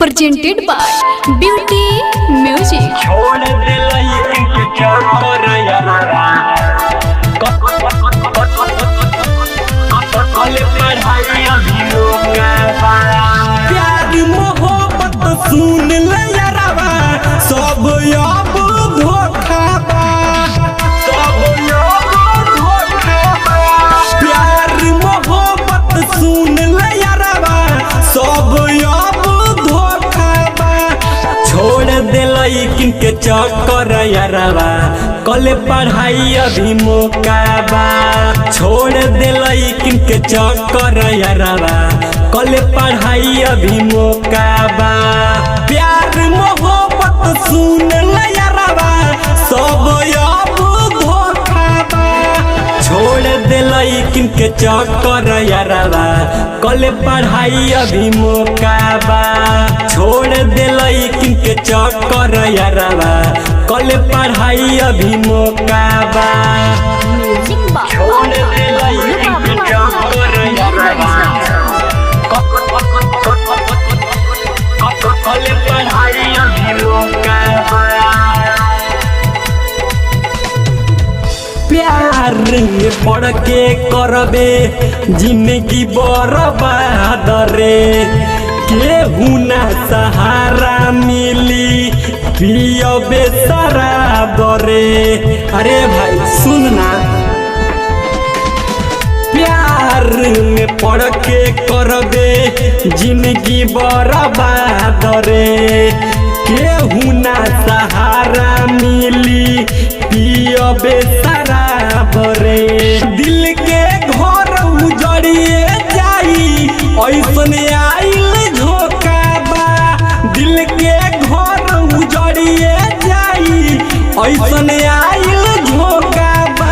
presented by Beauty Music. छोड़ दे लेकिन के चक्कर यारा कॉलेज पढ़ाई अभी होगा प्यार मोहब्बत सुन ले यारा सब अब धोखा बा सब अब धोखा बा प्यार मोहब्बत सुन ले यारा सब अब धोखा बा छोड़ दे लेकिन के चक्कर यारा कॉलेज पढ़ाई अभी मौका बा छोड़ दे लेकिन के चक्कर यारा कॉलेज पढ़ाई अभी मौका बा प्यार मोहब्बत सुन ले यारा सब अब धोखा बा छोड़ दे लेकिन के चक्कर यारा कॉलेज पढ़ाई अभी मौका बा छोड़ दे लेकिन के चक्कर यारा कॉलेज पढ़ाई अभी मौका बा छोड़ दे लेकिन के चक्कर यारा कॉलेज पढ़ाई अभी मौका बा प्यार में पढ़ के करबे जिंदगी बर्बाद रे केहू ना सहारा मिली पियबे शराब रे अरे भाई सुनना प्यार में पढ़ के करबे जिंदगी बर्बाद रे केहू ना सहारा मिली पियबे शराब रे दिल के घर उजड़िए जाई ऐसन आइल झोंका बा दिल के घर उजड़िए जाई ऐसन आइल झोंका बा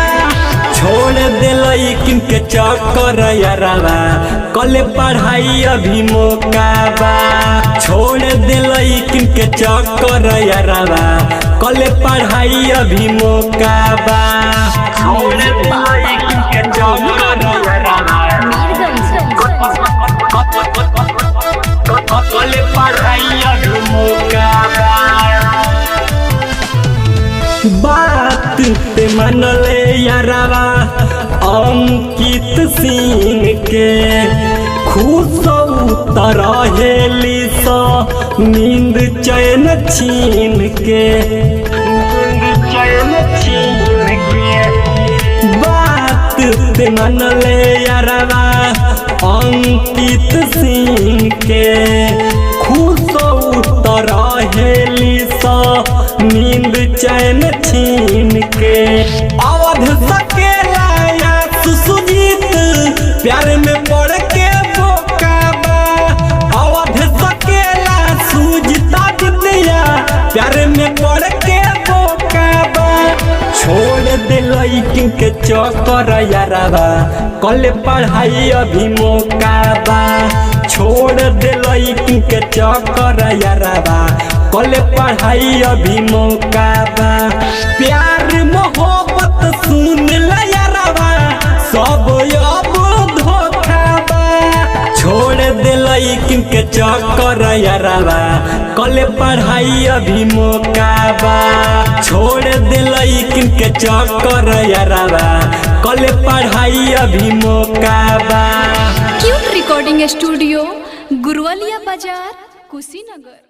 छोड़ दे लेकिन के चक्कर यारा कॉलेज पढ़ाई अभी मौका बा छोड़ दे लेकिन के चक्कर यारा कॉलेज पढ़ाई अभी मौका बा छोड़ दे लेकिन के चक्कर यारा कॉलेज पढ़ाई अभी मौका बा बात ते मन ले यारा अंकित सिंह के खुश तरहेली सा नींद चैन छीन के नींद चैन छीन के बात ते मन ले यारा अंकित सिंह के खुश तरहेली सा नींद चैन छीन के अवध सकेला या सुजीत प्यार में पड़ के बोका बा अवध सकेला सुजीता दिया प्यार में पड़ के बोका बा छोड़ दे लेकिन के चक्कर यारा कॉलेज पढ़ाई अभी मौका बा छोड़ दे लेकिन के चक्कर यारा कॉलेज पढ़ाई अभी मौका बा प्यार मोहब्बत सुन ले यारा सब अब धोखा बा छोड़ दे लेकिन के चक्कर यारा कॉलेज पढ़ाई अभी मौका बा छोड़ दे लेकिन के चक्कर यारा कॉलेज पढ़ाई अभी मौका बा क्यूट रिकॉर्डिंग स्टूडियो गुरुवालिया बाजार कुशीनगर।